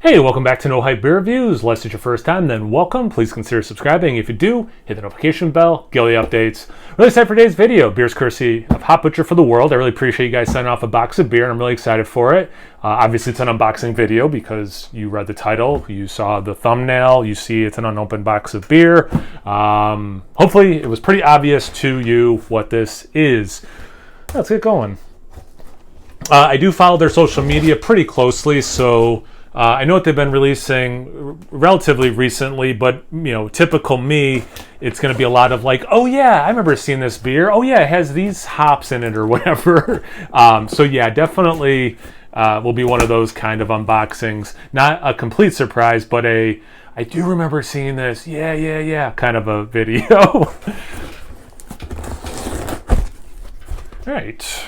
Hey, welcome back to No Hype Beer Reviews. Unless it's your first time, then welcome. Please consider subscribing. If you do, hit the notification bell, get all the updates. Really excited for today's video. Beer's courtesy of Hop Butcher for the World. I really appreciate you guys sending off a box of beer, and I'm really excited for it. Obviously, it's an unboxing video because you read the title, you saw the thumbnail, you see it's an unopened box of beer. Hopefully, it was pretty obvious to you what this is. Let's get going. I do follow their social media pretty closely, so I know what they've been releasing relatively recently, but typical me, it's going to be a lot of like, oh yeah, I remember seeing this beer. Oh yeah, it has these hops in it or whatever. So yeah, definitely will be one of those kind of unboxings. Not a complete surprise, but I do remember seeing this. Yeah, kind of a video. All right.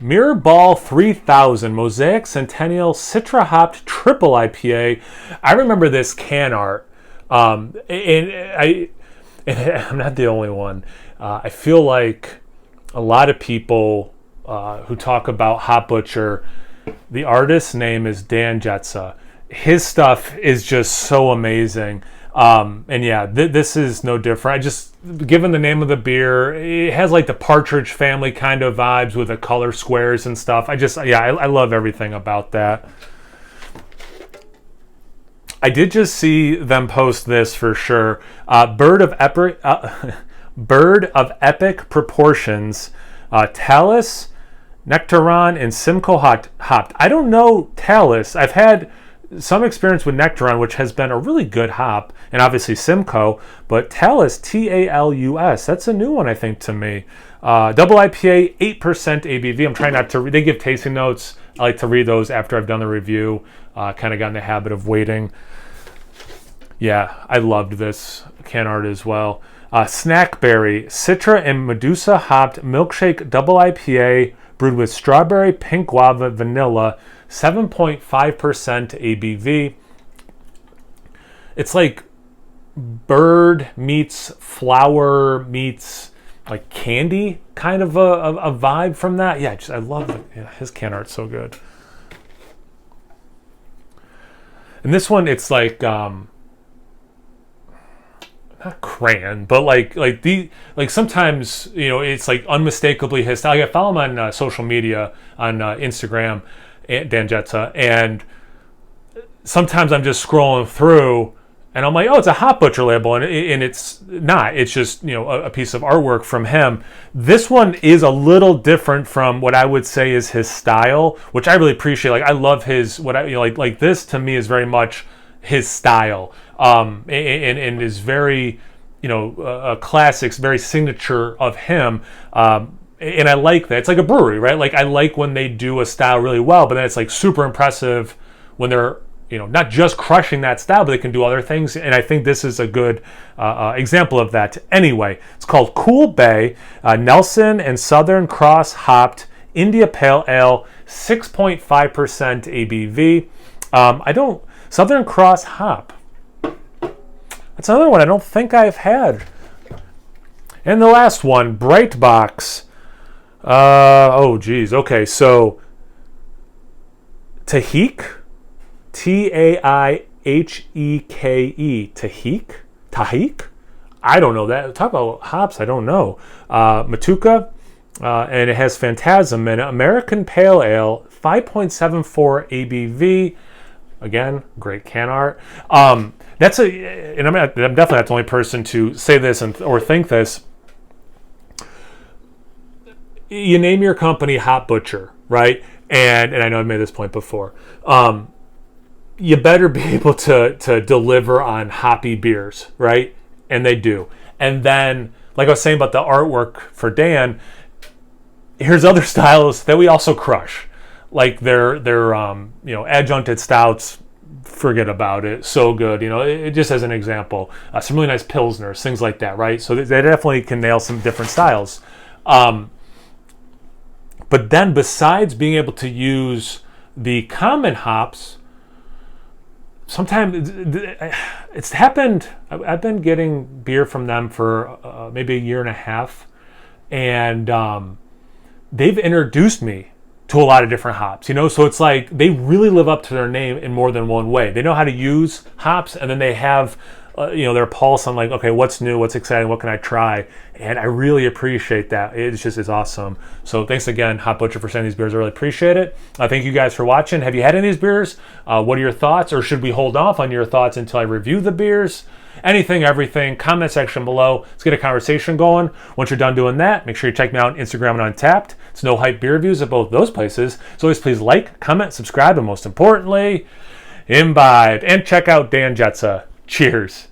Mirror Ball 3000 Mosaic Centennial Citra Hopped Triple IPA. I remember this can art, and I'm not the only one. I feel like a lot of people who talk about Hop Butcher, the artist's name is Dan Jetsa. His stuff is just so amazing. And yeah, this is no different. Given the name of the beer, it has like the Partridge Family kind of vibes with the color squares and stuff. I love everything about that. I did just see them post this for sure. Bird of Epic Proportions, Talus, Nectaron, and Simcoe hopped. I don't know Talus. I've had some experience with Nectaron, which has been a really good hop, and obviously Simcoe, but Talus, Talus, that's a new one, I think, to me. Double IPA, 8% ABV. I'm trying not to, they give tasting notes. I like to read those after I've done the review. Kind of got in the habit of waiting. Yeah, I loved this can art as well. Snackberry, Citra and Medusa hopped milkshake double IPA, brewed with strawberry, pink guava, vanilla, 7.5% ABV. It's like bird meets flower meets like candy, kind of a vibe from that. Yeah, I love it. Yeah, his can art's so good. And this one, it's like not crayon, but like sometimes it's like unmistakably his style. I follow him on social media on Instagram, Dan Jetsa, and sometimes I'm just scrolling through and I'm like, oh, it's a Hop Butcher label, and it's not. It's just a piece of artwork from him. This one is a little different from what I would say is his style, which I really appreciate. Like I love his like this to me is very much his style, and is very classics, very signature of him. And I like that. It's like a brewery, right? Like I like when they do a style really well, but then it's like super impressive when they're not just crushing that style, but they can do other things. And I think this is a good example of that. Anyway, it's called Cool Bay, Nelson and Southern Cross hopped India Pale Ale, 6.5% ABV. Southern Cross hop. That's another one I don't think I've had. And the last one, Bright Box. Oh geez. Okay, so Tahike, Taiheke, Tahike. I don't know that. Talk about hops. I don't know. Matuka, and it has Phantasm and American Pale Ale, 5.74 ABV. Again, great can art. And I'm definitely not the only person to say this or think this. You name your company Hop Butcher, right? And I know I've made this point before. You better be able to deliver on hoppy beers, right? And they do. And then, like I was saying about the artwork for Dan, here's other styles that we also crush. Like their adjuncted stouts, forget about it. So good, it just as an example. Some really nice pilsners, things like that, right? So they definitely can nail some different styles. But then besides being able to use the common hops, sometimes it's happened. I've been getting beer from them for maybe a year and a half, and they've introduced me to a lot of different hops, so it's like they really live up to their name in more than one way. They know how to use hops, and then they have their pulse on like, okay, what's new, what's exciting, what can I try? And I really appreciate that. It's awesome. So thanks again, Hop Butcher, for sending these beers. I really appreciate it. Thank you guys for watching. Have you had any of these beers? What are your thoughts, or should we hold off on your thoughts until I review the beers? Anything, everything, comment section below. Let's get a conversation going. Once you're done doing that, make sure you check me out on Instagram and Untappd. It's No Hype Beer Reviews at both those places. So always please like, comment, subscribe, and most importantly, imbibe. And check out Dan Jetza. Cheers.